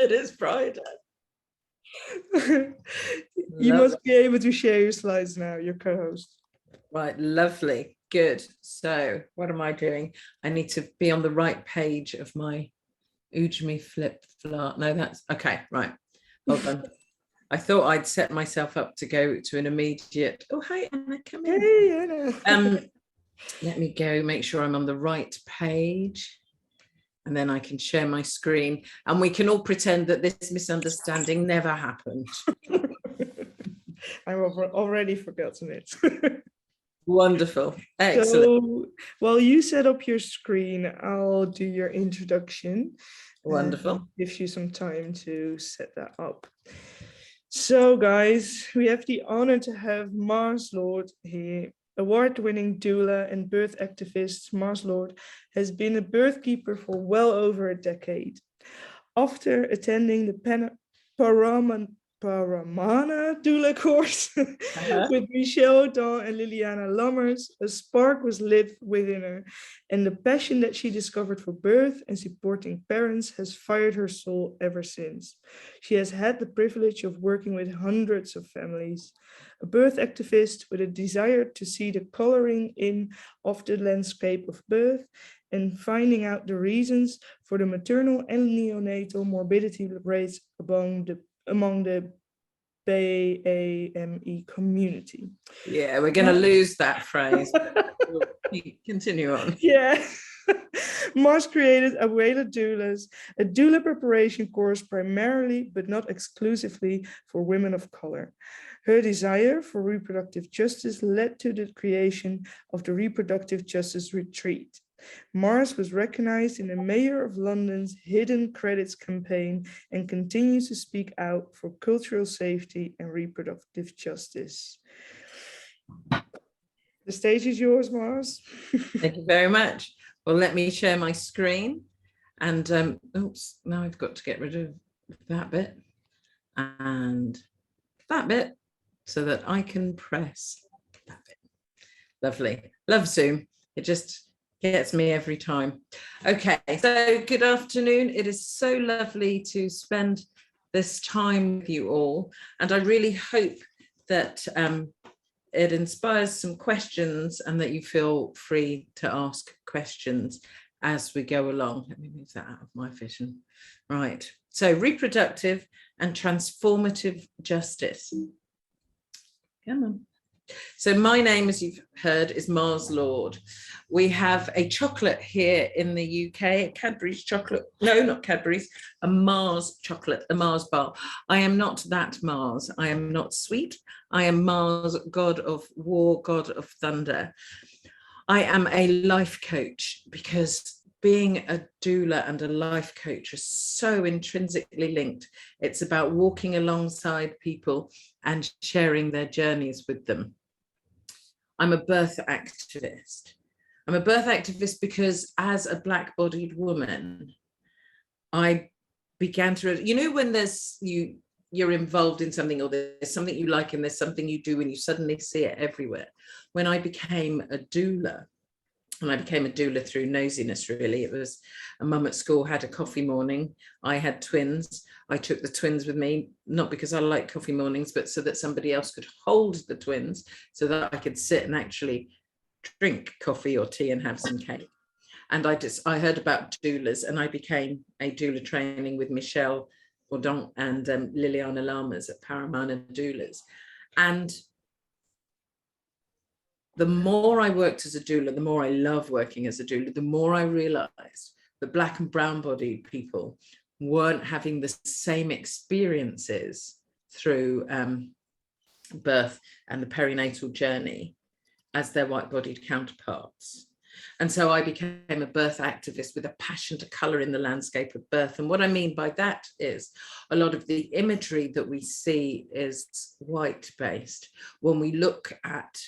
It is Friday. You must be able to share your slides now, your co-host. Right, lovely, good. So what am I doing? I need to be on the right page of my Udemy flip flop. No, that's okay, right. Hold on. I thought I'd set myself up to go to an immediate, oh, hi, Anna, come in. Hey, Anna. Let me go make sure I'm on the right page. And then I can share my screen and we can all pretend that this misunderstanding never happened. I've already forgotten it. Wonderful. Excellent. So while you set up your screen, I'll do your introduction. Wonderful. Gives you some time to set that up. So guys, we have the honor to have Mars Lord here. Award-winning doula and birth activist Mars Lord has been a birth keeper for well over a decade. After attending the Paramana doula course with Michelle Dawn and Liliana Lammers, a spark was lit within her, and the passion that she discovered for birth and supporting parents has fired her soul ever since. She has had the privilege of working with hundreds of families, a birth activist with a desire to see the coloring in of the landscape of birth and finding out the reasons for the maternal and neonatal morbidity rates among the BAME community. Yeah, we're going to lose that phrase. Continue on. Yeah. Mars created Abuela Doulas, a doula preparation course primarily, but not exclusively, for women of color. Her desire for reproductive justice led to the creation of the Reproductive Justice Retreat. Mars was recognized in the Mayor of London's Hidden Credits campaign and continues to speak out for cultural safety and reproductive justice. The stage is yours, Mars. Thank you very much. Well, let me share my screen. And oops, now I've got to get rid of that bit and that bit so that I can press that bit. Lovely. Love Zoom. It just gets me every time. Okay, so good afternoon. It is so lovely to spend this time with you all. And I really hope that it inspires some questions and that you feel free to ask questions as we go along. Let me move that out of my vision. Right, so reproductive and transformative justice. Come on. So my name, as you've heard, is Mars Lord. We have a chocolate here in the UK, a Cadbury's chocolate. No, not Cadbury's, a Mars chocolate, a Mars bar. I am not that Mars. I am not sweet. I am Mars, god of war, god of thunder. I am a life coach because being a doula and a life coach are so intrinsically linked. It's about walking alongside people and sharing their journeys with them. I'm a birth activist. I'm a birth activist because as a Black-bodied woman, I began to, you know, when there's you're involved in something or there's something you like and there's something you do and you suddenly see it everywhere. When I became a doula, and I became a doula through nosiness, really. It was a mum at school had a coffee morning. I had twins. I took the twins with me, not because I like coffee mornings, but so that somebody else could hold the twins so that I could sit and actually drink coffee or tea and have some cake. And I heard about doulas and I became a doula training with Michelle Dawn and Liliana Lammers at Paramana Doulas. And the more I worked as a doula, the more I love working as a doula, the more I realized that Black and brown bodied people weren't having the same experiences through birth and the perinatal journey as their white bodied counterparts. And so I became a birth activist with a passion to color in the landscape of birth. And what I mean by that is a lot of the imagery that we see is white based. When we look at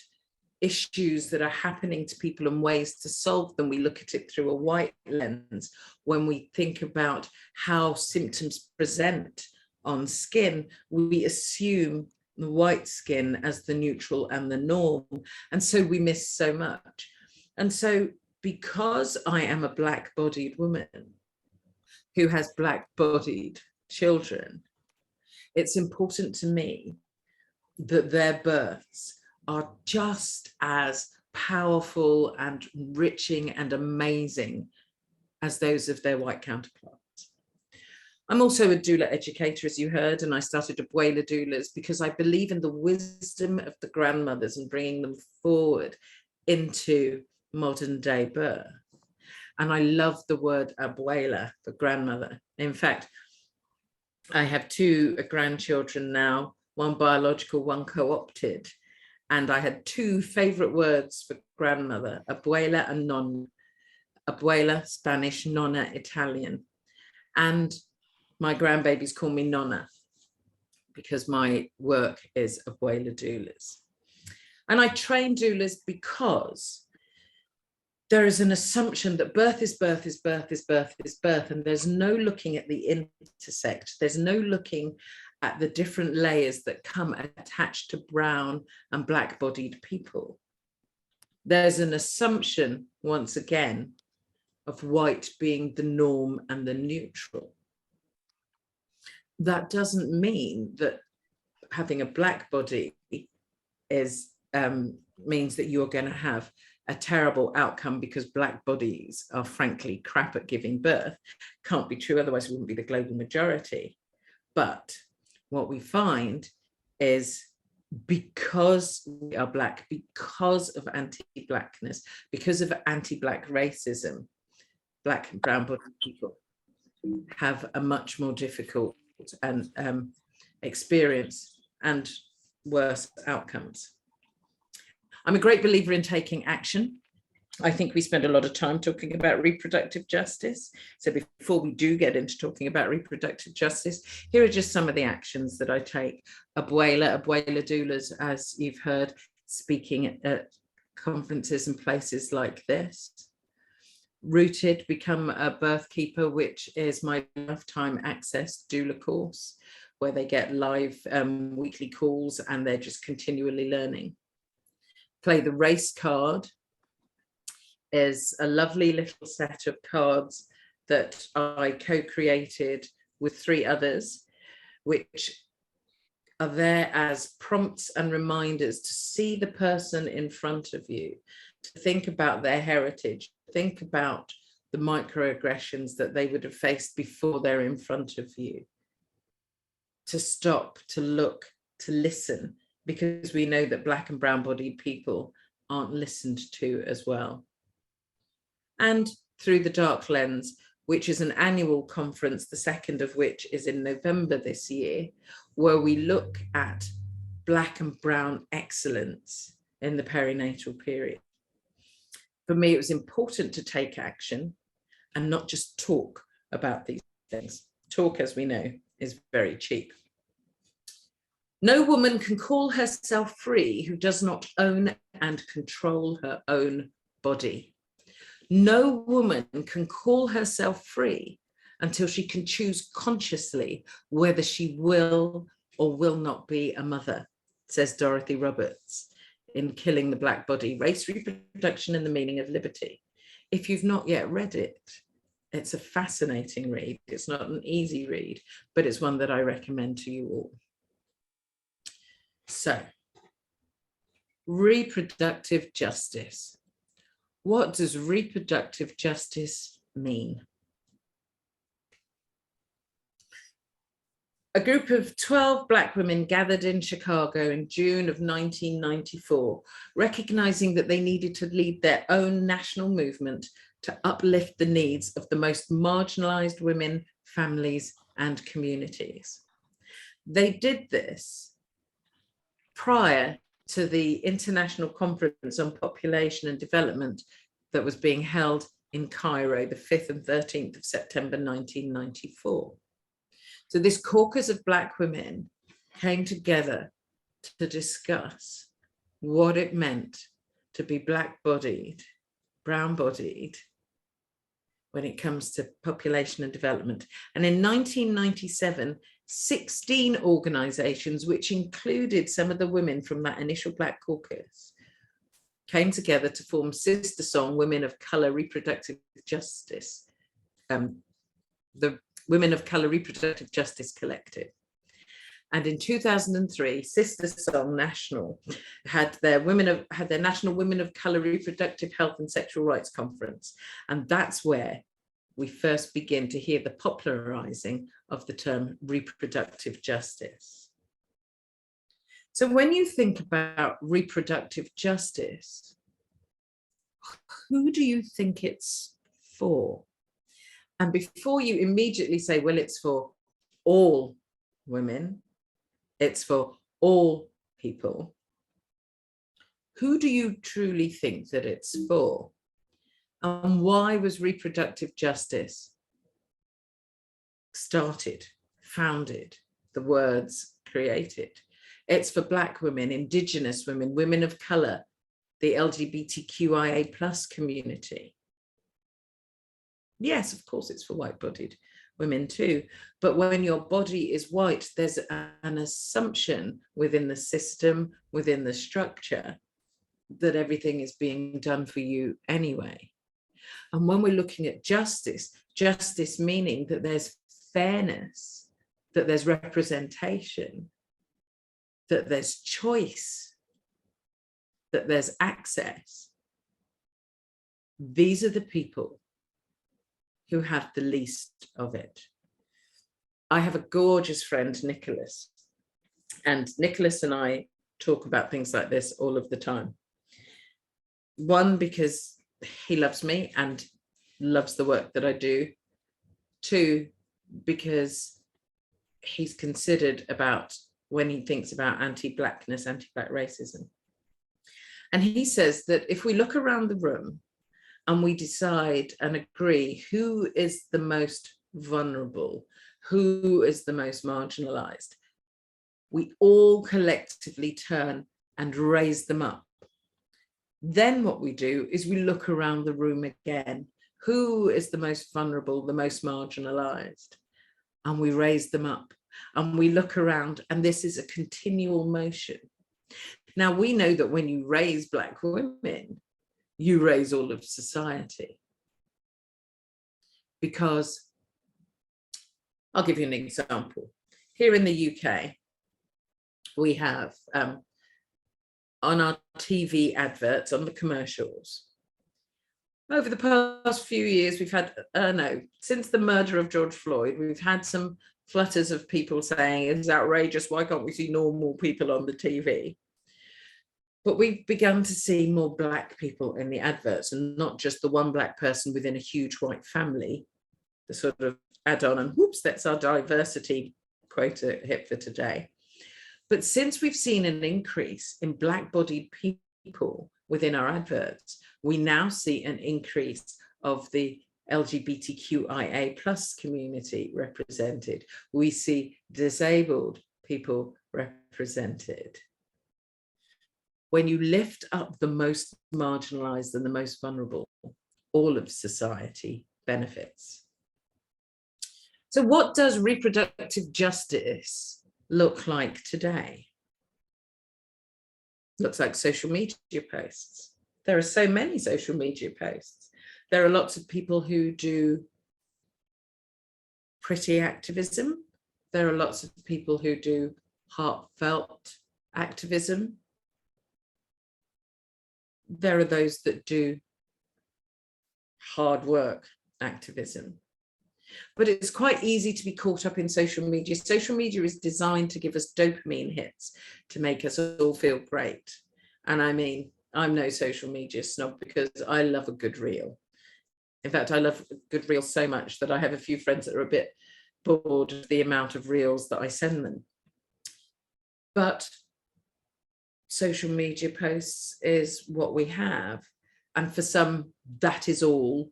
issues that are happening to people and ways to solve them, we look at it through a white lens. When we think about how symptoms present on skin, we assume the white skin as the neutral and the norm. And so we miss so much. And so because I am a Black-bodied woman who has Black-bodied children, it's important to me that their births are just as powerful and enriching and amazing as those of their white counterparts. I'm also a doula educator, as you heard, and I started Abuela doulas because I believe in the wisdom of the grandmothers and bringing them forward into modern day birth. And I love the word abuela for grandmother. In fact, I have two grandchildren now, one biological, one co-opted. And I had two favorite words for grandmother, abuela and nonna. Abuela, Spanish, nonna, Italian. And my grandbabies call me nonna because my work is abuela doulas. And I train doulas because there is an assumption that birth is birth is birth is birth is birth, and there's no looking at the intersect. There's no looking at the different layers that come attached to brown and black-bodied people. There's an assumption, once again, of white being the norm and the neutral. That doesn't mean that having a black body is means that you're going to have a terrible outcome because black bodies are frankly crap at giving birth. Can't be true, otherwise it wouldn't be the global majority. But what we find is because we are black, because of anti-blackness, because of anti-black racism, black and brown bodied people have a much more difficult and experience and worse outcomes. I'm a great believer in taking action. I think we spend a lot of time talking about reproductive justice. So before we do get into talking about reproductive justice, here are just some of the actions that I take. Abuela doulas, as you've heard, speaking at conferences and places like this. Rooted, become a birth keeper, which is my lifetime access doula course, where they get live weekly calls and they're just continually learning. Play the race card is a lovely little set of cards that I co-created with 3 others, which are there as prompts and reminders to see the person in front of you, to think about their heritage, think about the microaggressions that they would have faced before they're in front of you, to stop, to look, to listen, because we know that black and brown bodied people aren't listened to as well. And through the Dark Lens, which is an annual conference, the second of which is in November this year, where we look at black and brown excellence in the perinatal period. For me, it was important to take action and not just talk about these things. Talk, as we know, is very cheap. No woman can call herself free who does not own and control her own body. No woman can call herself free until she can choose consciously whether she will or will not be a mother, says Dorothy Roberts in Killing the Black Body, Race, Reproduction and the Meaning of Liberty. If you've not yet read it, it's a fascinating read. It's not an easy read, but it's one that I recommend to you all. So, reproductive justice. What does reproductive justice mean? A group of 12 Black women gathered in Chicago in June of 1994, recognizing that they needed to lead their own national movement to uplift the needs of the most marginalized women, families, and communities. They did this prior to the International Conference on Population and Development that was being held in Cairo, the 5th and 13th of September, 1994. So this caucus of Black women came together to discuss what it meant to be Black-bodied, brown-bodied, when it comes to population and development. And in 1997, 16 organizations, which included some of the women from that initial Black caucus, came together to form Sister Song, Women of Color Reproductive Justice. The Women of Colour Reproductive Justice Collective. And in 2003, Sister Song National had their National Women of Colour Reproductive Health and Sexual Rights Conference. And that's where we first begin to hear the popularizing of the term reproductive justice. So when you think about reproductive justice, who do you think it's for? And before you immediately say, well, it's for all women, it's for all people, who do you truly think that it's for? And why was reproductive justice started, founded, the words created? It's for Black women, Indigenous women, women of colour, the LGBTQIA+ community. Yes, of course, it's for white-bodied women too. But when your body is white, there's an assumption within the system, within the structure, that everything is being done for you anyway. And when we're looking at justice, justice meaning that there's fairness, that there's representation, that there's choice, that there's access. These are the people who have the least of it. I have a gorgeous friend, Nicholas, and Nicholas and I talk about things like this all of the time. One, because he loves me and loves the work that I do. Two, because he's considered about when he thinks about anti-Blackness, anti-Black racism. And he says that if we look around the room and we decide and agree who is the most vulnerable, who is the most marginalized, we all collectively turn and raise them up. Then what we do is we look around the room again. Who is the most vulnerable, the most marginalized? And we raise them up and we look around, and this is a continual motion. Now, we know that when you raise Black women, you raise all of society. Because I'll give you an example. Here in the UK, we have on our TV adverts, on the commercials, over the past few years, we've had, since the murder of George Floyd, we've had some flutters of people saying it's outrageous, why can't we see normal people on the TV? But we've begun to see more Black people in the adverts, and not just the one Black person within a huge white family, the sort of add-on and whoops, that's our diversity quota hit for today. But since we've seen an increase in Black-bodied people within our adverts, we now see an increase of the LGBTQIA+ community represented. We see disabled people represented. When you lift up the most marginalized and the most vulnerable, all of society benefits. So what does reproductive justice look like today? Looks like social media posts. There are so many social media posts. There are lots of people who do pretty activism. There are lots of people who do heartfelt activism. There are those that do hard work activism. But it's quite easy to be caught up in social media. Social media is designed to give us dopamine hits, to make us all feel great. And I mean, I'm no social media snob because I love a good reel. In fact, I love a good reel so much that I have a few friends that are a bit bored of the amount of reels that I send them. But social media posts is what we have. And for some, that is all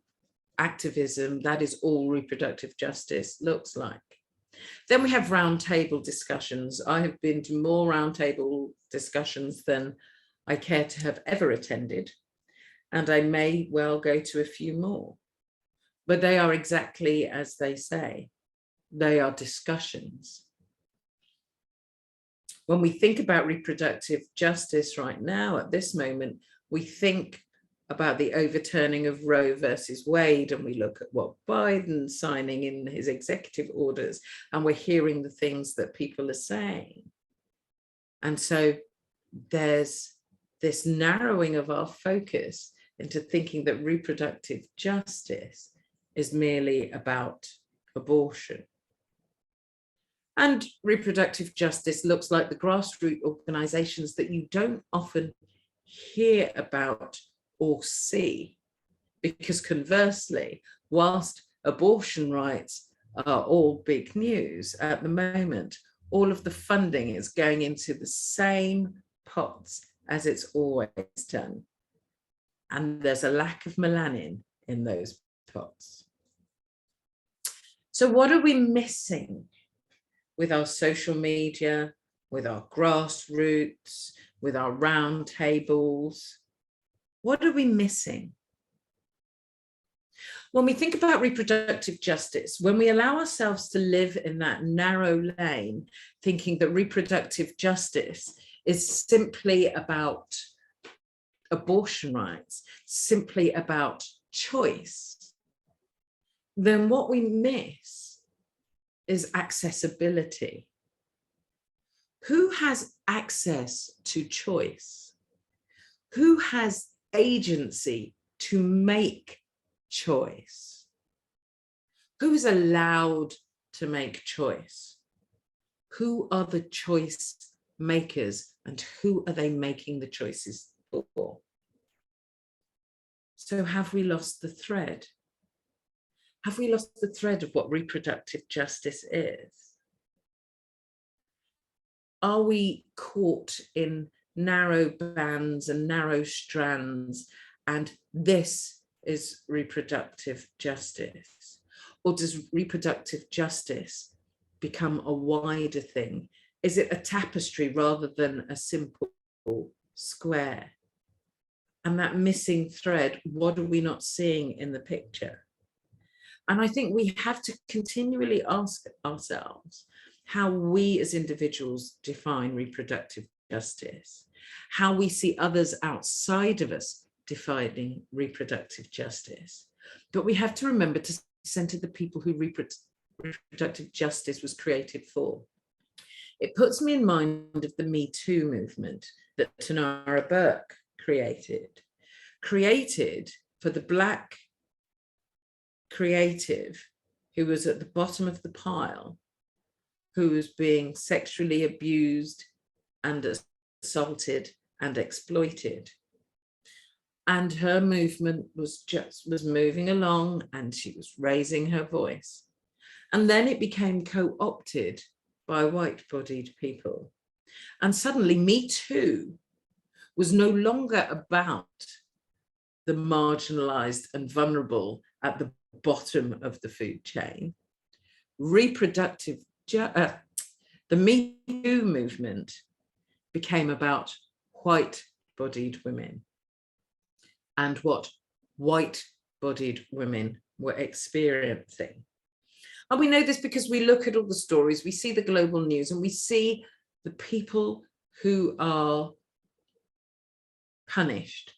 activism, that is all reproductive justice looks like. Then we have roundtable discussions. I have been to more roundtable discussions than I care to have ever attended, and I may well go to a few more. But they are exactly as they say. They are discussions. When we think about reproductive justice right now, at this moment, we think about the overturning of Roe versus Wade, and we look at what Biden's signing in his executive orders, and we're hearing the things that people are saying. And so there's this narrowing of our focus into thinking that reproductive justice is merely about abortion. And reproductive justice looks like the grassroots organizations that you don't often hear about or see, because conversely, whilst abortion rights are all big news at the moment, all of the funding is going into the same pots as it's always done. And there's a lack of melanin in those pots. So what are we missing with our social media, with our grassroots, with our round tables? What are we missing? When we think about reproductive justice, when we allow ourselves to live in that narrow lane, thinking that reproductive justice is simply about abortion rights, simply about choice, then what we miss is accessibility. Who has access to choice? Who has agency to make choice? Who is allowed to make choice? Who are the choice makers, and who are they making the choices for? So have we lost the thread? Have we lost the thread of what reproductive justice is? Are we caught in narrow bands and narrow strands, and this is reproductive justice? Or does reproductive justice become a wider thing? Is it a tapestry rather than a simple square? And that missing thread, what are we not seeing in the picture? And I think we have to continually ask ourselves how we as individuals define reproductive justice, how we see others outside of us defining reproductive justice. But we have to remember to center the people who reproductive justice was created for. It puts me in mind of the Me Too movement that Tanara Burke created for the Black creative who was at the bottom of the pile, who was being sexually abused and assaulted and exploited. And her movement was moving along, and she was raising her voice. And then it became co-opted by white-bodied people. And suddenly Me Too was no longer about the marginalized and vulnerable at the bottom of the food chain. The Me Too movement became about white-bodied women and what white-bodied women were experiencing. And we know this because we look at all the stories, we see the global news, and we see the people who are punished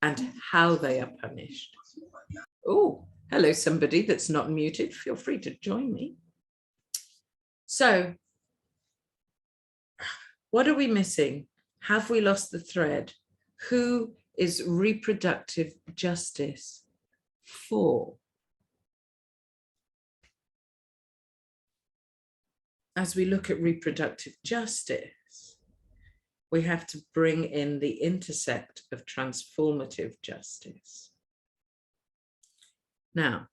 and how they are punished. Oh, hello, somebody that's not muted. Feel free to join me. So, what are we missing? Have we lost the thread? Who is reproductive justice for? As we look at reproductive justice, we have to bring in the intersect of transformative justice. Now,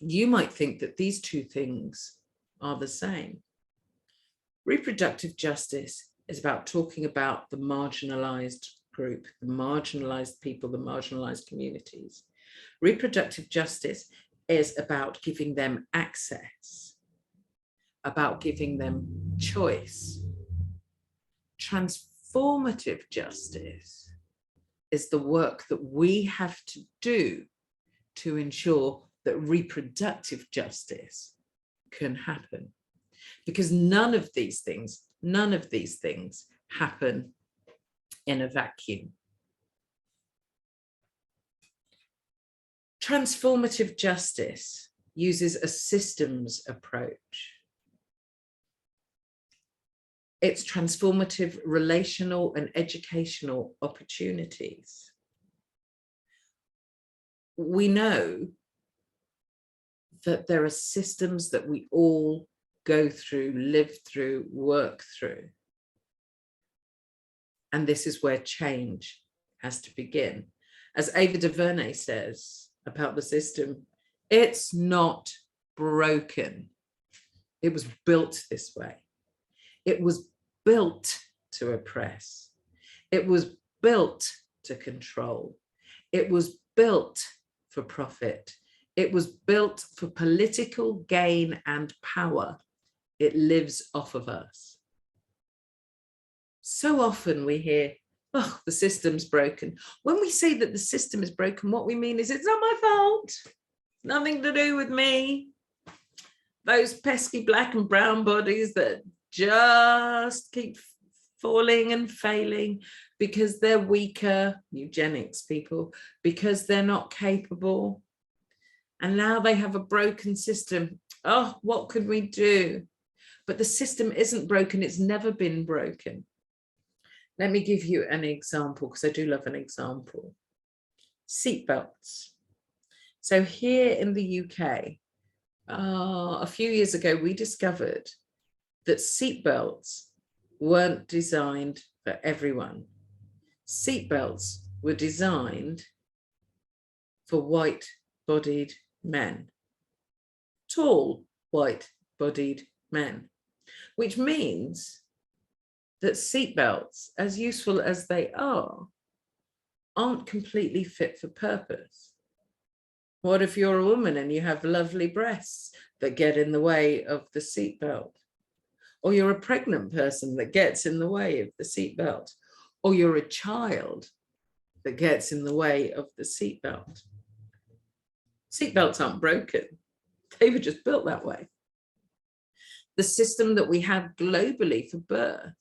you might think that these two things are the same. Reproductive justice is about talking about the marginalized group, the marginalized people, the marginalized communities. Reproductive justice is about giving them access, about giving them choice. Transformative justice is the work that we have to do to ensure that reproductive justice can happen. Because none of these things happen in a vacuum. Transformative justice uses a systems approach. It's transformative relational and educational opportunities. We know that there are systems that we all go through, live through, work through. And this is where change has to begin. As Ava DuVernay says about the system, it's not broken. It was built this way. It was built to oppress. It was built to control. It was built for profit. It was built for political gain and power. It lives off of us. So often we hear, oh, the system's broken. When we say that the system is broken, what we mean is it's not my fault. Nothing to do with me. Those pesky black and brown bodies that just keep falling and failing because they're weaker, eugenics people, because they're not capable. And now they have a broken system. Oh, what could we do? But the system isn't broken. It's never been broken. Let me give you an example, because I do love an example. Seatbelts. So here in the UK, a few years ago, we discovered that seatbelts weren't designed for everyone. Seatbelts were designed for white-bodied men, tall white-bodied men, which means that seatbelts, as useful as they are, aren't completely fit for purpose. What if you're a woman and you have lovely breasts that get in the way of the seatbelt? Or you're a pregnant person that gets in the way of the seatbelt? Or you're a child that gets in the way of the seatbelt? Seatbelts aren't broken. They were just built that way. The system that we have globally for birth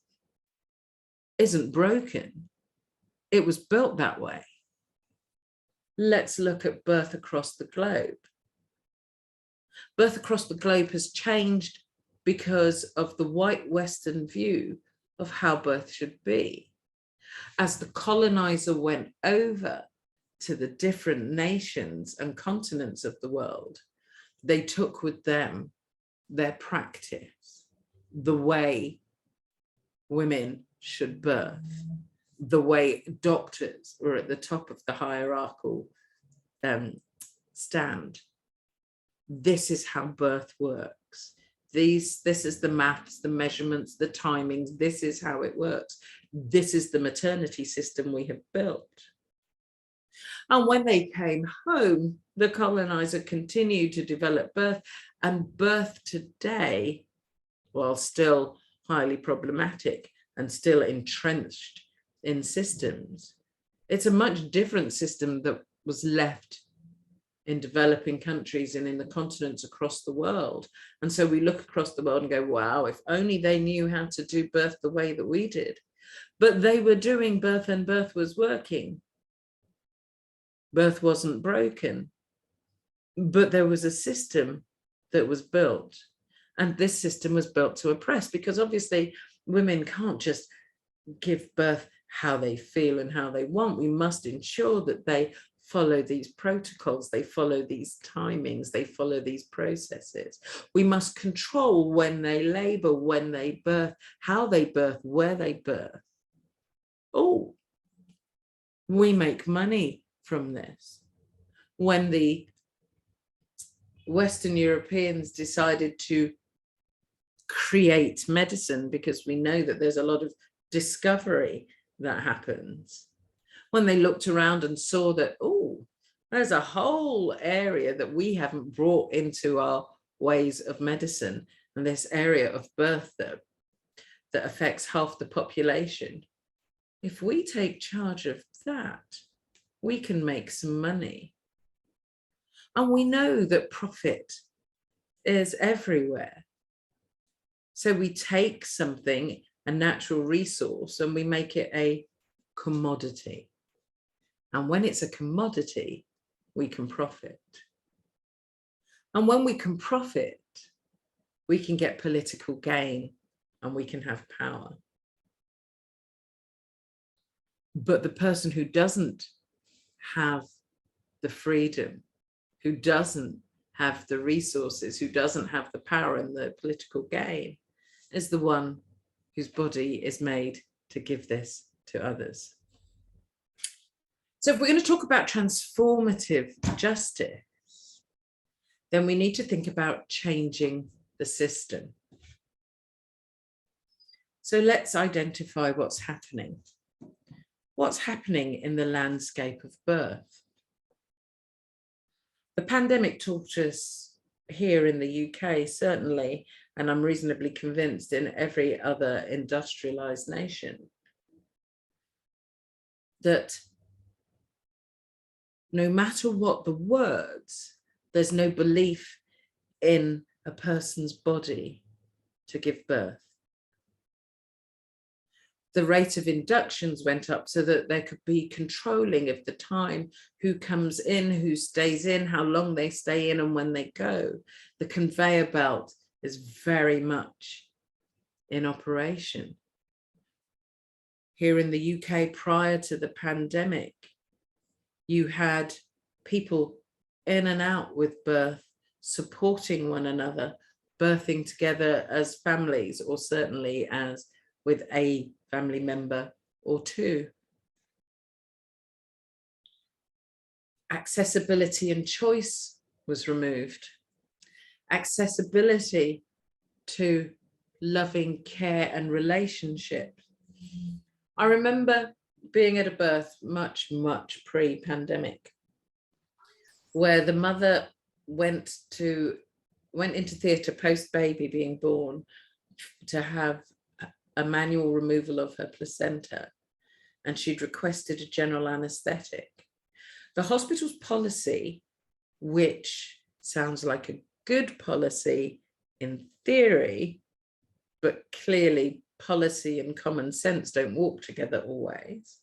isn't broken. It was built that way. Let's look at birth across the globe. Birth across the globe has changed because of the white Western view of how birth should be. As the colonizer went over to the different nations and continents of the world, they took with them their practice, the way women should birth, the way doctors were at the top of the hierarchical stand. This is how birth works. This is the maths, the measurements, the timings. This is how it works. This is the maternity system we have built. And when they came home, the colonizer continued to develop birth, and birth today, while still highly problematic and still entrenched in systems, it's a much different system that was left in developing countries and in the continents across the world. And so we look across the world and go, wow, if only they knew how to do birth the way that we did. But they were doing birth and birth was working. Birth wasn't broken, but there was a system that was built. And this system was built to oppress, because obviously women can't just give birth how they feel and how they want. We must ensure that they follow these protocols, they follow these timings, they follow these processes. We must control when they labor, when they birth, how they birth, where they birth. Oh, we make money from this. When the Western Europeans decided to create medicine, because we know that there's a lot of discovery that happens, when they looked around and saw that, oh, there's a whole area that we haven't brought into our ways of medicine, and this area of birth that affects half the population. If we take charge of that, we can make some money. And we know that profit is everywhere. So we take something, a natural resource, and we make it a commodity. And when it's a commodity, we can profit. And when we can profit, we can get political gain and we can have power. But the person who doesn't have the freedom, who doesn't have the resources, who doesn't have the power and the political gain, is the one whose body is made to give this to others. So if we're going to talk about transformative justice, then we need to think about changing the system. So let's identify what's happening. What's happening in the landscape of birth? The pandemic taught us here in the UK, certainly, and I'm reasonably convinced in every other industrialized nation, that no matter what the words, there's no belief in a person's body to give birth. The rate of inductions went up so that there could be controlling of the time, who comes in, who stays in, how long they stay in and when they go. The conveyor belt is very much in operation. Here in the UK, prior to the pandemic, you had people in and out with birth, supporting one another, birthing together as families, or certainly as with a family member or two. Accessibility and choice was removed. Accessibility to loving care and relationship. I remember being at a birth much pre-pandemic, where the mother went into theatre post-baby being born to have a manual removal of her placenta, and she'd requested a general anaesthetic. The hospital's policy, which sounds like a good policy in theory, but clearly policy and common sense don't walk together always,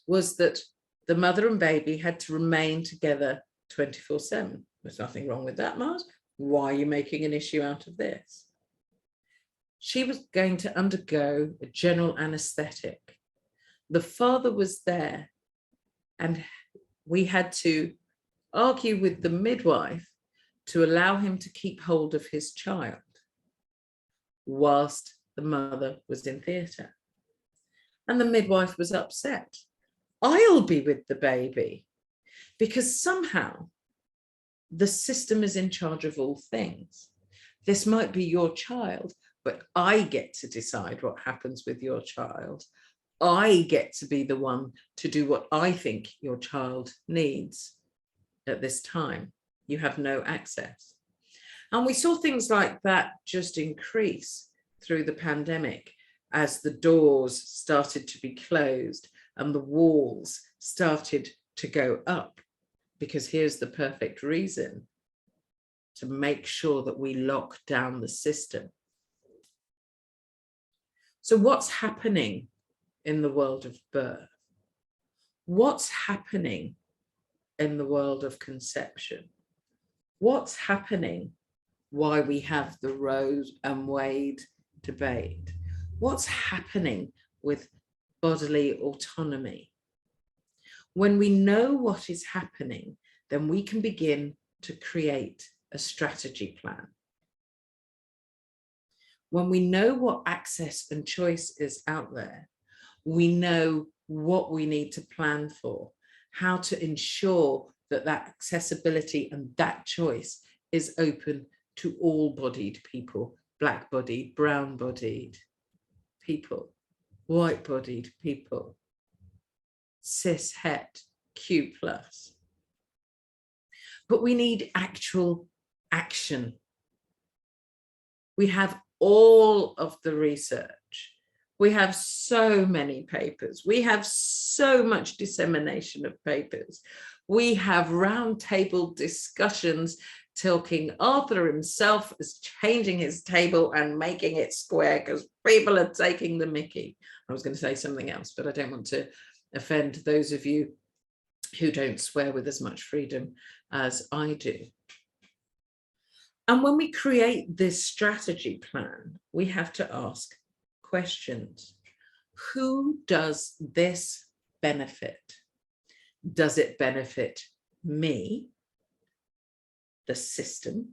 was that the mother and baby had to remain together 24/7. There's nothing wrong with that, Mars. Why are you making an issue out of this? She was going to undergo a general anaesthetic. The father was there, and we had to argue with the midwife to allow him to keep hold of his child whilst the mother was in theatre. And the midwife was upset. I'll be with the baby, because somehow the system is in charge of all things. This might be your child, but I get to decide what happens with your child. I get to be the one to do what I think your child needs at this time. You have no access. And we saw things like that just increase through the pandemic as the doors started to be closed and the walls started to go up, because here's the perfect reason: to make sure that we lock down the system. So what's happening in the world of birth? What's happening in the world of conception? What's happening why we have the Roe and Wade debate? What's happening with bodily autonomy? When we know what is happening, then we can begin to create a strategy plan. When we know what access and choice is out there, we know what we need to plan for, how to ensure that that accessibility and that choice is open to all bodied people, black bodied, brown bodied people, white bodied people, cis het, Q+. But we need actual action. We have all of the research. We have so many papers. We have so much dissemination of papers. We have roundtable discussions talking. Arthur himself is changing his table and making it square because people are taking the mickey. I was going to say something else, but I don't want to offend those of you who don't swear with as much freedom as I do. And when we create this strategy plan, we have to ask questions. Who does this benefit? Does it benefit me, the system,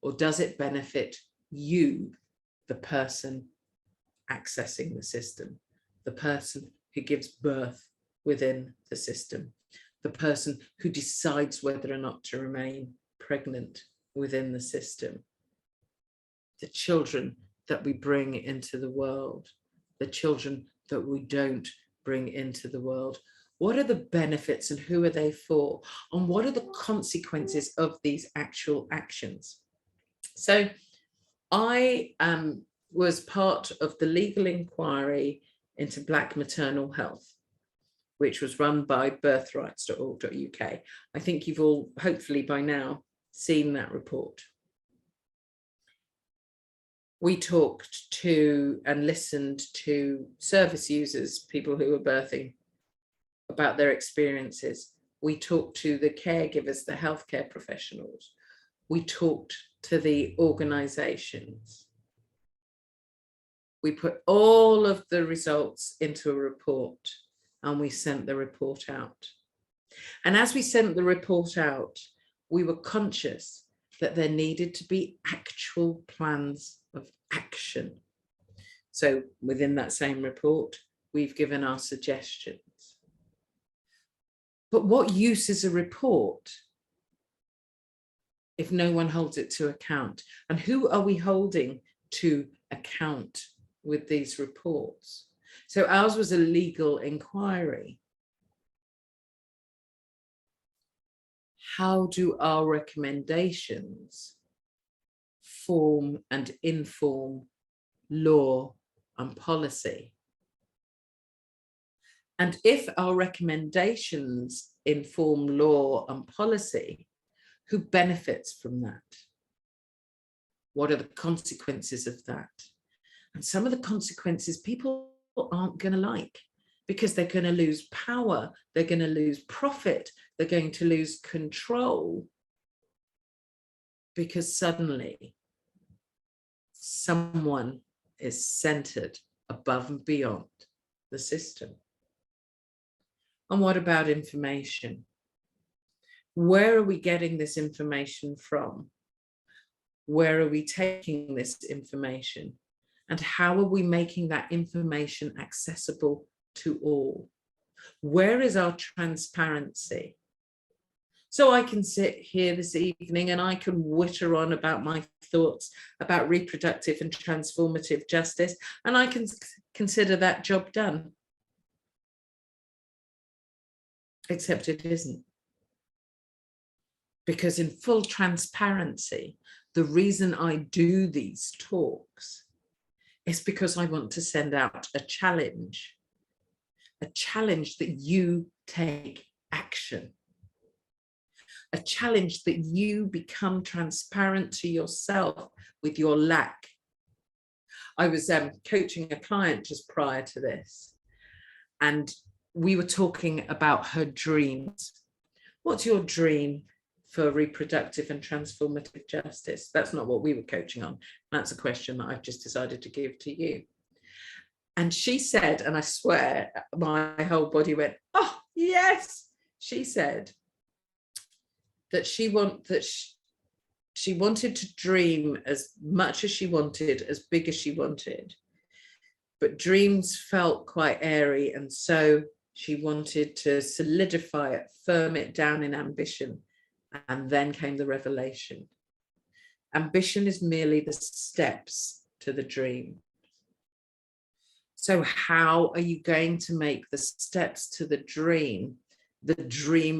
or does it benefit you, the person accessing the system, the person who gives birth within the system, the person who decides whether or not to remain pregnant within the system, the children that we bring into the world, the children that we don't bring into the world? What are the benefits and who are they for? And what are the consequences of these actual actions? So I was part of the legal inquiry into Black maternal health, which was run by birthrights.org.uk. I think you've all hopefully by now seen that report. We talked to and listened to service users, people who were birthing, about their experiences. We talked to the caregivers, the healthcare professionals. We talked to the organizations. We put all of the results into a report and we sent the report out. And as we sent the report out, we were conscious that there needed to be actual plans of action. So within that same report, we've given our suggestions. But what use is a report if no one holds it to account? And who are we holding to account with these reports? So ours was a legal inquiry. How do our recommendations form and inform law and policy? And if our recommendations inform law and policy, who benefits from that? What are the consequences of that? And some of the consequences people aren't going to like, because they're going to lose power, they're going to lose profit, they're going to lose control, because suddenly someone is centered above and beyond the system. And what about information? Where are we getting this information from? Where are we taking this information? And how are we making that information accessible to all? Where is our transparency? So I can sit here this evening and I can witter on about my thoughts about reproductive and transformative justice, and I can consider that job done. Except it isn't. Because in full transparency, the reason I do these talks is because I want to send out a challenge that you take action, a challenge that you become transparent to yourself with your lack. I was coaching a client just prior to this, and we were talking about her dreams. What's your dream for reproductive and transformative justice? That's not what we were coaching on. That's a question that I've just decided to give to you. And she said, and I swear my whole body went, oh, yes. She said that she wanted to dream as much as she wanted, as big as she wanted, but dreams felt quite airy, and so she wanted to solidify it, firm it down in ambition, and then came the revelation. Ambition is merely the steps to the dream. So how are you going to make the steps to the dream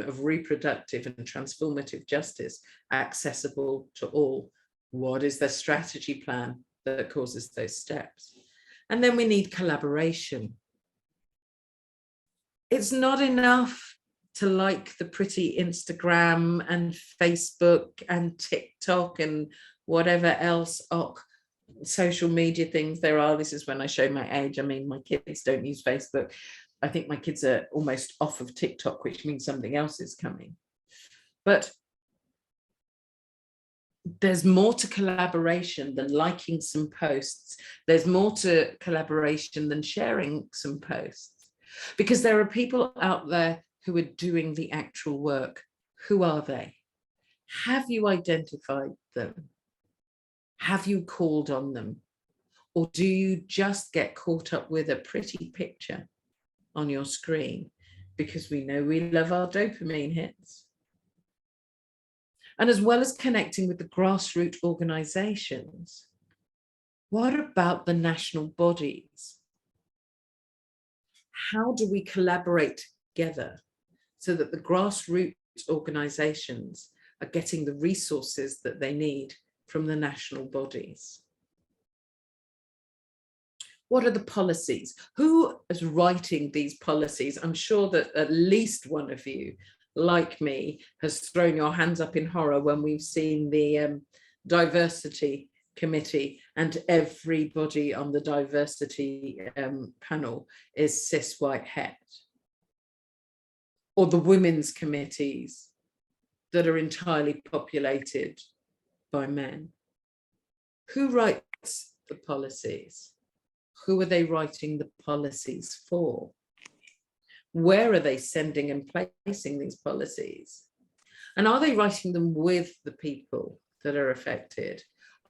of reproductive and transformative justice, accessible to all? What is the strategy plan that causes those steps? And then we need collaboration. It's not enough to like the pretty Instagram and Facebook and TikTok and whatever else social media things there are. This is when I show my age. I mean, my kids don't use Facebook. I think my kids are almost off of TikTok, which means something else is coming. But there's more to collaboration than liking some posts. There's more to collaboration than sharing some posts, because there are people out there who are doing the actual work. Who are they? Have you identified them? Have you called on them? Or do you just get caught up with a pretty picture on your screen? Because we know we love our dopamine hits. And as well as connecting with the grassroots organizations, what about the national bodies? How do we collaborate together so that the grassroots organizations are getting the resources that they need from the national bodies? What are the policies? Who is writing these policies? I'm sure that at least one of you, like me, has thrown your hands up in horror when we've seen the diversity committee and everybody on the diversity panel is cis white het. Or the women's committees that are entirely populated by men. Who writes the policies? Who are they writing the policies for? Where are they sending and placing these policies? And are they writing them with the people that are affected?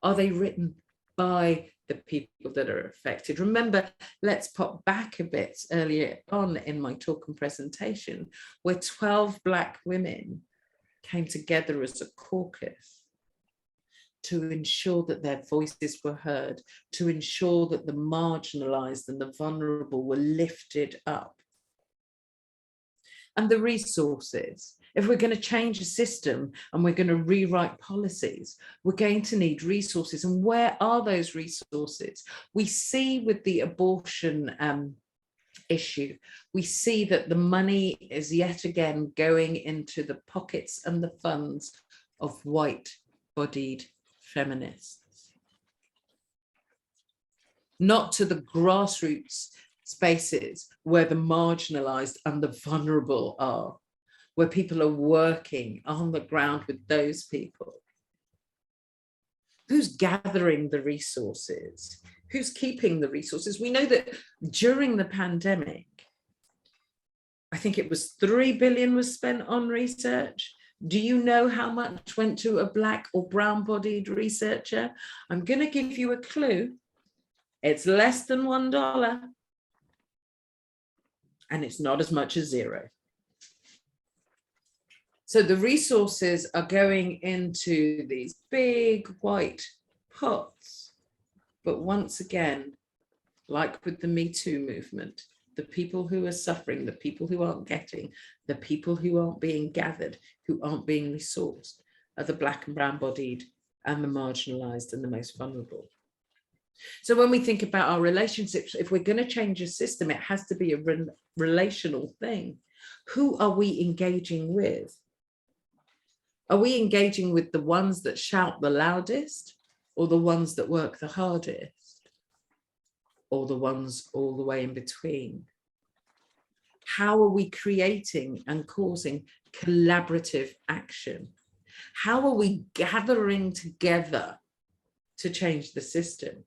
Are they written by the people that are affected? Remember, let's pop back a bit earlier on in my talk and presentation, where 12 Black women came together as a caucus to ensure that their voices were heard, to ensure that the marginalized and the vulnerable were lifted up. And the resources. If we're going to change a system and we're going to rewrite policies, we're going to need resources. And where are those resources? We see with the abortion issue, we see that the money is yet again going into the pockets and the funds of white-bodied feminists, not to the grassroots spaces where the marginalized and the vulnerable are, where people are working on the ground with those people. Who's gathering the resources? Who's keeping the resources? We know that during the pandemic, I think it was 3 billion was spent on research. Do you know how much went to a Black or brown-bodied researcher? I'm going to give you a clue. It's less than $1, and it's not as much as zero. So the resources are going into these big white pots. But once again, like with the Me Too movement, the people who are suffering, the people who aren't getting, the people who aren't being gathered, who aren't being resourced, are the Black and brown-bodied and the marginalized and the most vulnerable. So when we think about our relationships, if we're going to change a system, it has to be a relational thing. Who are we engaging with? Are we engaging with the ones that shout the loudest, or the ones that work the hardest, or the ones all the way in between? How are we creating and causing collaborative action? How are we gathering together to change the system?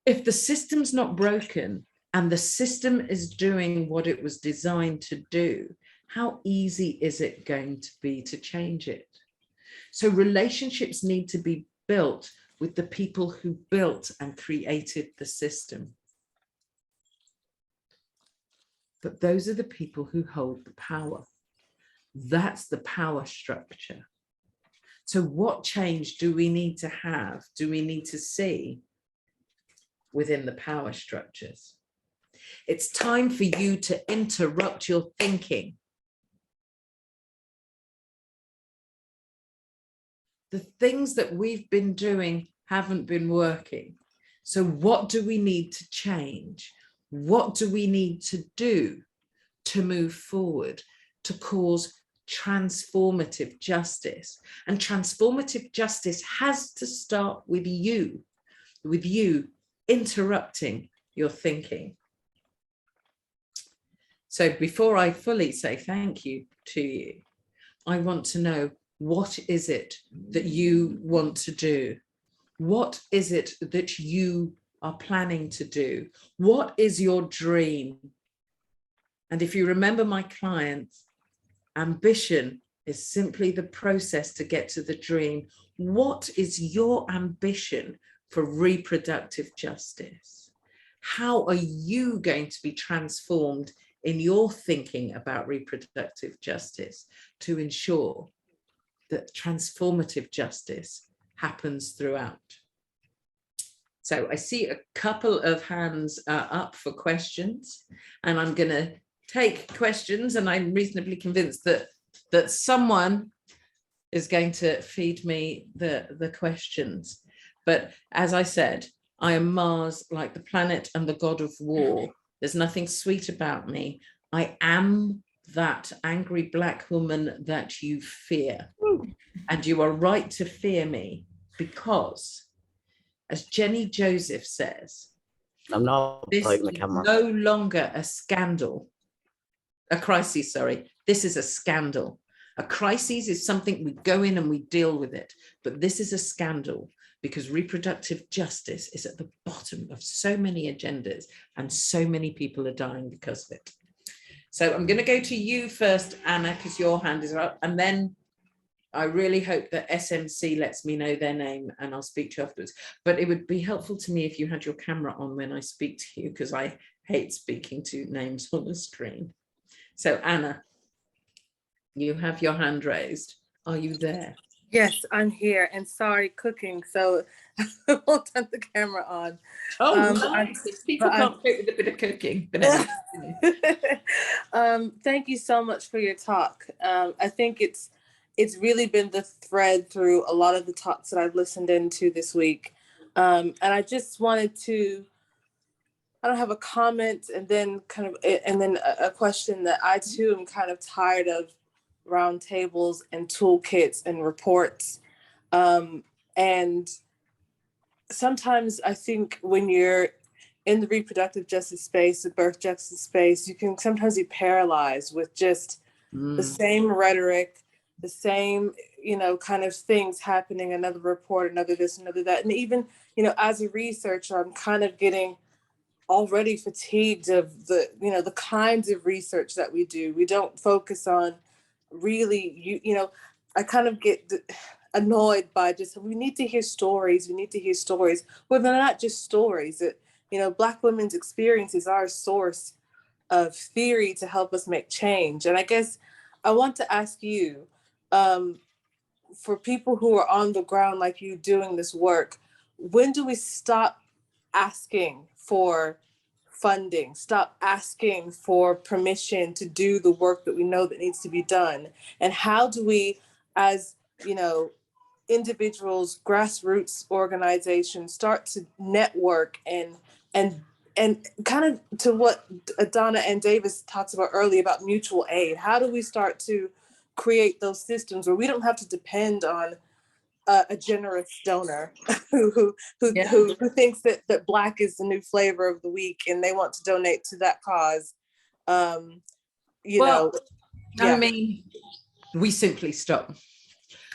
If the system's not broken and the system is doing what it was designed to do, how easy is it going to be to change it? So relationships need to be built with the people who built and created the system. But those are the people who hold the power. That's the power structure. So what change do we need to have? Do we need to see within the power structures? It's time for you to interrupt your thinking. The things that we've been doing haven't been working. So what do we need to change? What do we need to do to move forward, to cause transformative justice? And transformative justice has to start with you interrupting your thinking. So before I fully say thank you to you, I want to know, what is it that you want to do? What is it that you are planning to do? What is your dream? And if you remember my clients, ambition is simply the process to get to the dream. What is your ambition for reproductive justice? How are you going to be transformed in your thinking about reproductive justice to ensure that transformative justice happens throughout? So I see a couple of hands up for questions, and I'm going to take questions, and I'm reasonably convinced that someone is going to feed me the questions. But as I said, I am Mars, like the planet and the god of war. There's nothing sweet about me. I am that angry Black woman that you fear. And you are right to fear me, because, as Jenny Joseph says, I'm not this playing the is camera. no longer a scandal. A crisis, sorry. This is a scandal. A crisis is something we go in and we deal with it. But this is a scandal because reproductive justice is at the bottom of so many agendas, and so many people are dying because of it. So I'm going to go to you first, Anna, because your hand is up. And then I really hope that SMC lets me know their name, and I'll speak to you afterwards. But it would be helpful to me if you had your camera on when I speak to you, because I hate speaking to names on the screen. So Anna, you have your hand raised. Are you there? Yes, I'm here, and sorry, cooking, so I won't turn the camera on. Oh, nice. People can't cope with a bit of cooking. But anyway. Thank you so much for your talk. I think it's really been the thread through a lot of the talks that I've listened into this week. And I just wanted to, I don't have a comment, and then a question that I too am kind of tired of roundtables and toolkits and reports. And sometimes I think when you're in the reproductive justice space, the birth justice space, you can sometimes be paralyzed with just the same rhetoric, the same, kind of things happening, another report, another this, another that. And even, as a researcher, I'm kind of getting already fatigued of the kinds of research that we do. We don't focus on really, I kind of get annoyed by just, we need to hear stories. Well, they're not just stories. Black women's experiences are a source of theory to help us make change. And I guess I want to ask you, for people who are on the ground like you doing this work, when do we stop asking for funding, stop asking for permission to do the work that we know that needs to be done? And how do we, as individuals, grassroots organizations, start to network and kind of to what Donna and Davis talked about earlier about mutual aid? How do we start to create those systems where we don't have to depend on a generous donor who thinks that Black is the new flavor of the week and they want to donate to that cause? I mean, we simply stop.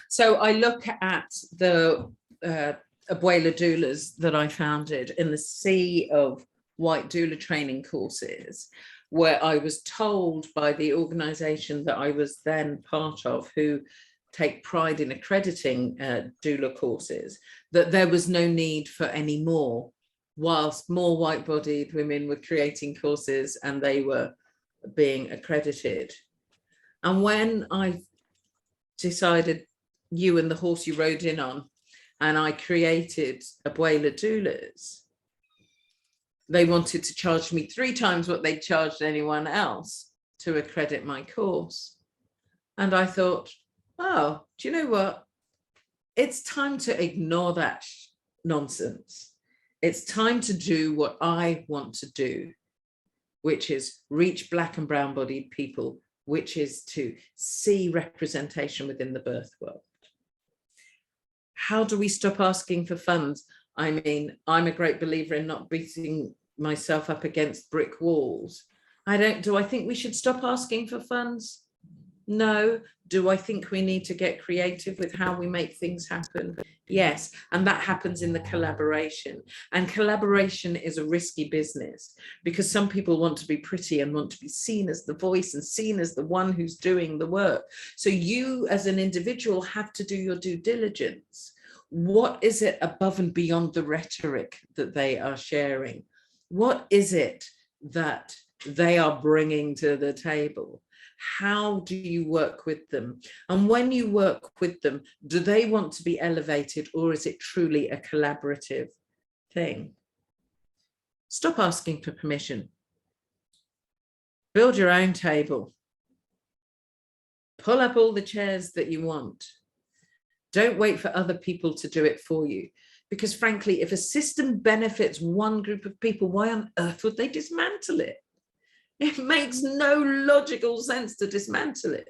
So I look at the abuela doulas that I founded in the sea of white doula training courses, where I was told by the organization that I was then part of, who take pride in accrediting doula courses, that there was no need for any more, whilst more white-bodied women were creating courses and they were being accredited. And when I decided, you and the horse you rode in on, and I created Abuela Doulas, they wanted to charge me 3 times what they charged anyone else to accredit my course. And I thought, oh, do you know what? It's time to ignore that nonsense. It's time to do what I want to do, which is reach Black and brown bodied people, which is to see representation within the birth world. How do we stop asking for funds? I mean, I'm a great believer in not beating myself up against brick walls, Do I think we should stop asking for funds? No. Do I think we need to get creative with how we make things happen? Yes. And that happens in the collaboration. And collaboration is a risky business because some people want to be pretty and want to be seen as the voice and seen as the one who's doing the work. So you as an individual have to do your due diligence. What is it above and beyond the rhetoric that they are sharing? What is it that they are bringing to the table? How do you work with them? And when you work with them, do they want to be elevated, or is it truly a collaborative thing? Stop asking for permission. Build your own table. Pull up all the chairs that you want. Don't wait for other people to do it for you. Because frankly, if a system benefits one group of people, why on earth would they dismantle it? It makes no logical sense to dismantle it.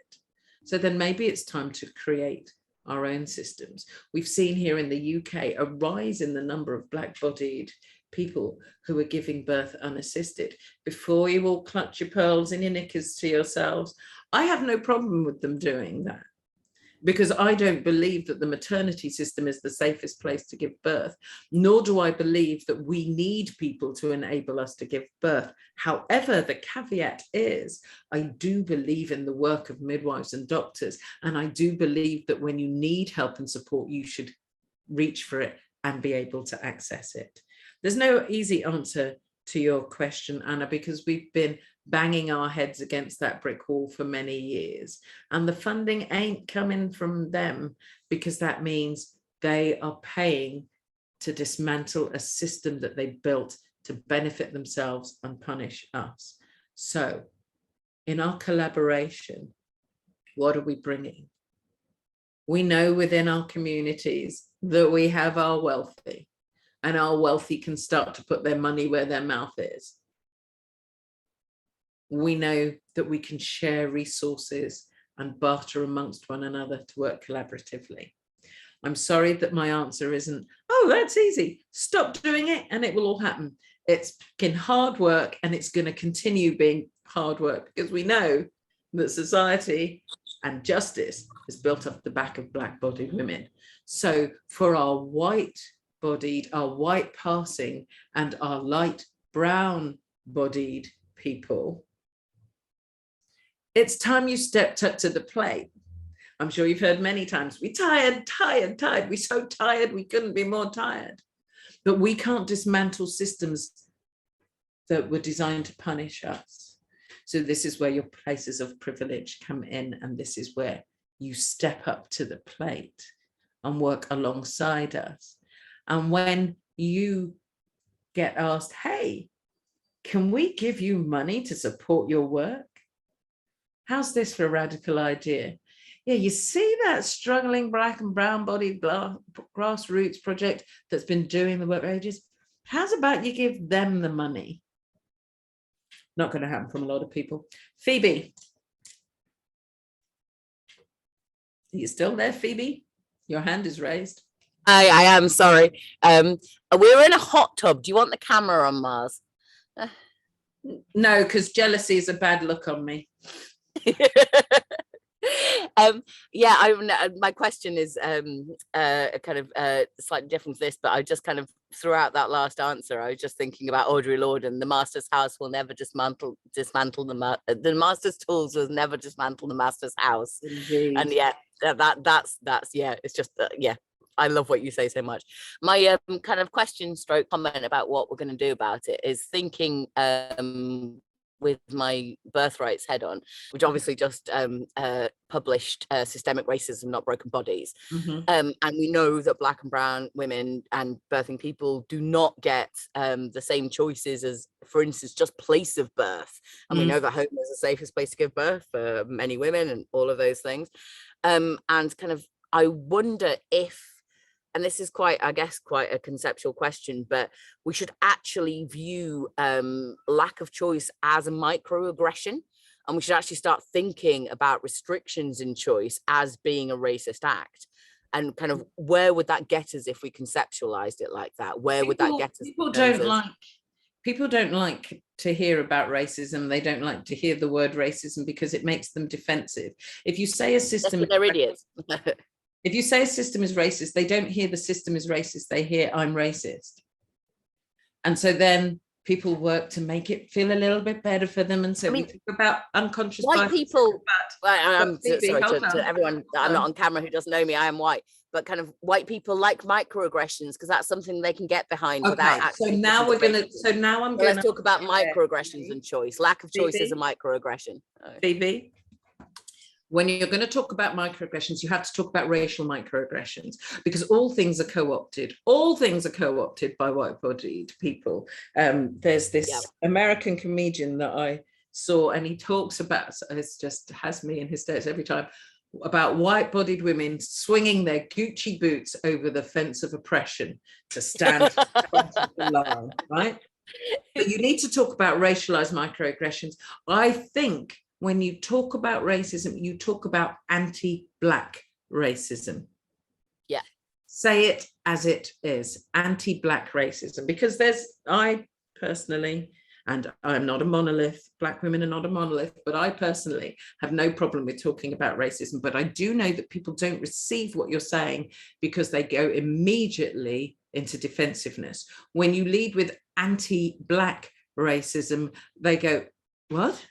So then maybe it's time to create our own systems. We've seen here in the UK a rise in the number of black-bodied people who are giving birth unassisted. Before you all clutch your pearls in your knickers to yourselves, I have no problem with them doing that, because I don't believe that the maternity system is the safest place to give birth, nor do I believe that we need people to enable us to give birth. However, the caveat is, I do believe in the work of midwives and doctors, and I do believe that when you need help and support, you should reach for it and be able to access it. There's no easy answer to your question, Anna, because we've been banging our heads against that brick wall for many years, and the funding ain't coming from them, because that means they are paying to dismantle a system that they built to benefit themselves and punish us. So in our collaboration, what are we bringing? We know within our communities that we have our wealthy, and our wealthy can start to put their money where their mouth is. We know that we can share resources and barter amongst one another to work collaboratively. I'm sorry that my answer isn't, oh, that's easy, stop doing it and it will all happen. It's fucking hard work, and it's going to continue being hard work, because we know that society and justice is built off the back of black-bodied women. So for our white-bodied, our white passing, and our light brown-bodied people, it's time you stepped up to the plate. I'm sure you've heard many times, we tired, we're so tired, we couldn't be more tired. But we can't dismantle systems that were designed to punish us. So this is where your places of privilege come in, and this is where you step up to the plate and work alongside us. And when you get asked, hey, can we give you money to support your work? How's this for a radical idea? Yeah, you see that struggling black and brown bodied grassroots project that's been doing the work for ages? How's about you give them the money? Not going to happen from a lot of people. Phoebe. Are you still there, Phoebe? Your hand is raised. I am, sorry. We're in a hot tub. Do you want the camera on, Mars? No, because jealousy is a bad look on me. Yeah, my question is kind of slightly different to this, but I just kind of, throughout that last answer, I was just thinking about Audre Lorde, and the master's house will never dismantle the master's tools will never dismantle the master's house. Indeed. And yeah, that's yeah, it's just yeah, I love what you say so much. My kind of question stroke comment about what we're going to do about it is thinking with my birthrights head on, which obviously just published Systemic Racism, Not Broken Bodies. And we know that Black and brown women and birthing people do not get the same choices as, for instance, just place of birth. And we know that home is the safest place to give birth for many women and all of those things. And kind of, I wonder if, and this is quite, I guess, quite a conceptual question, but we should actually view lack of choice as a microaggression, and we should actually start thinking about restrictions in choice as being a racist act. And kind of, where would that get us if we conceptualized it like that? Where would that get us? People don't like people don't like to hear about racism. They don't like to hear the word racism because it makes them defensive. If you say a system, they're idiots. if you say a system is racist, they don't hear the system is racist. They hear I'm racist. And so then people work to make it feel a little bit better for them. And so we talk about unconscious white bias. people. I'm Phoebe, sorry hold to on. everyone that I'm not on camera who doesn't know me. I am white, but kind of white people like microaggressions because that's something they can get behind without actually. So now we're gonna. So now I'm going. Let's talk about microaggressions and choice. Lack of choice is a microaggression. Phoebe, when you're going to talk about microaggressions, you have to talk about racial microaggressions because all things are co-opted. All things are co-opted by white-bodied people. There's this American comedian that I saw, and he talks about. It's just has me in hysterics every time. About white-bodied women swinging their Gucci boots over the fence of oppression to stand front of the line, right? But you need to talk about racialized microaggressions. I think when you talk about racism, you talk about anti-Black racism. Yeah. Say it as it is, anti-Black racism, because I personally, and I'm not a monolith, Black women are not a monolith, but I personally have no problem with talking about racism. But I do know that people don't receive what you're saying because they go immediately into defensiveness. When you lead with anti-Black racism, they go, what?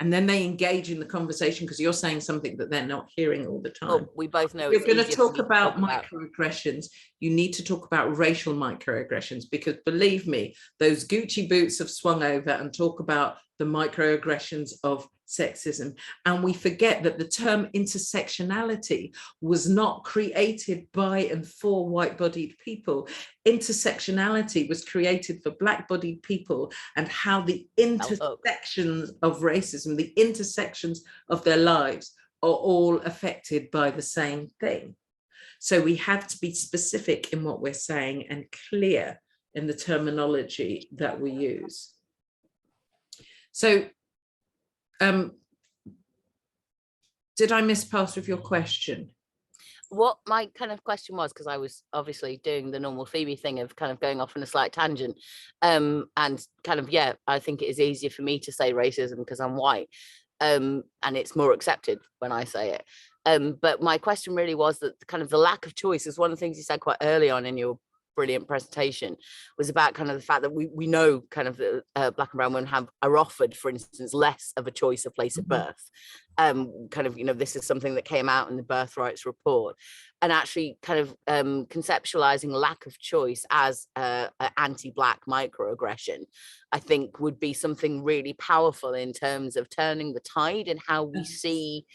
And then they engage in the conversation because you're saying something that they're not hearing all the time. Well, we both know you're going to talk about microaggressions. You need to talk about racial microaggressions because believe me, those Gucci boots have swung over and talk about the microaggressions of sexism. And we forget that the term intersectionality was not created by and for white-bodied people. Intersectionality was created for Black-bodied people and how the intersections of racism, the intersections of their lives are all affected by the same thing. So we have to be specific in what we're saying and clear in the terminology that we use. So, did I miss part of your question? What my kind of question was, because I was obviously doing the normal Phoebe thing of kind of going off on a slight tangent, and kind of, I think it is easier for me to say racism because I'm white, and it's more accepted when I say it. But my question really was that kind of the lack of choice is one of the things you said quite early on in your brilliant presentation, was about kind of the fact that we know kind of that Black and brown women are offered, for instance, less of a choice of place of birth. Kind of, this is something that came out in the birth rights report, and actually kind of conceptualizing lack of choice as an anti-Black microaggression, I think would be something really powerful in terms of turning the tide in how we see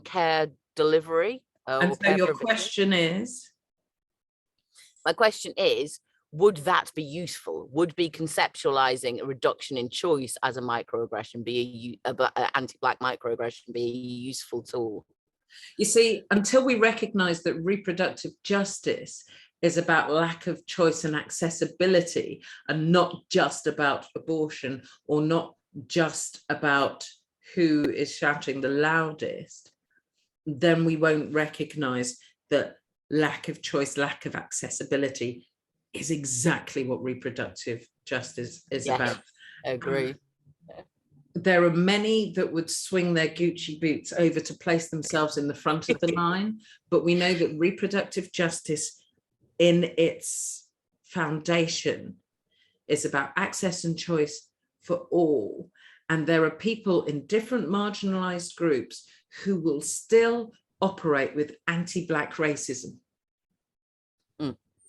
care delivery. And so your question is? My question is, would that be useful? Would be conceptualizing a reduction in choice as a microaggression be an anti-Black microaggression be a useful tool? You see, until we recognize that reproductive justice is about lack of choice and accessibility and not just about abortion or not just about who is shouting the loudest, then we won't recognize that lack of choice, lack of accessibility is exactly what reproductive justice is about. I agree. There are many that would swing their Gucci boots over to place themselves in the front of the line, but we know that reproductive justice in its foundation is about access and choice for all. And there are people in different marginalized groups who will still operate with anti-Black racism.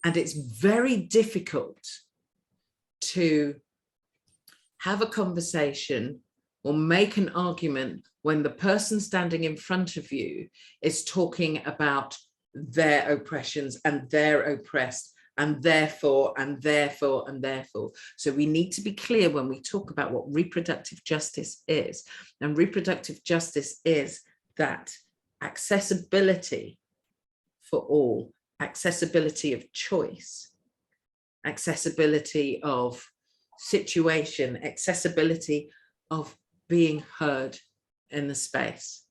And it's very difficult to have a conversation or make an argument when the person standing in front of you is talking about their oppressions and they're oppressed and therefore, and therefore, and therefore. So we need to be clear when we talk about what reproductive justice is. And reproductive justice is that accessibility for all, accessibility of choice, accessibility of situation, accessibility of being heard in the space.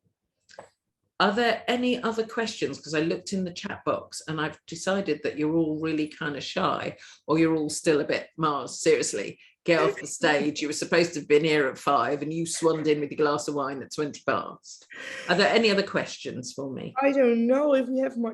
Are there any other questions? Because I looked in the chat box and I've decided that you're all really kind of shy, or you're all still a bit, Mars, seriously, get off the stage. You were supposed to have been here at 5 and you swanned in with your glass of wine at 20 past. Are there any other questions for me? I don't know if we have much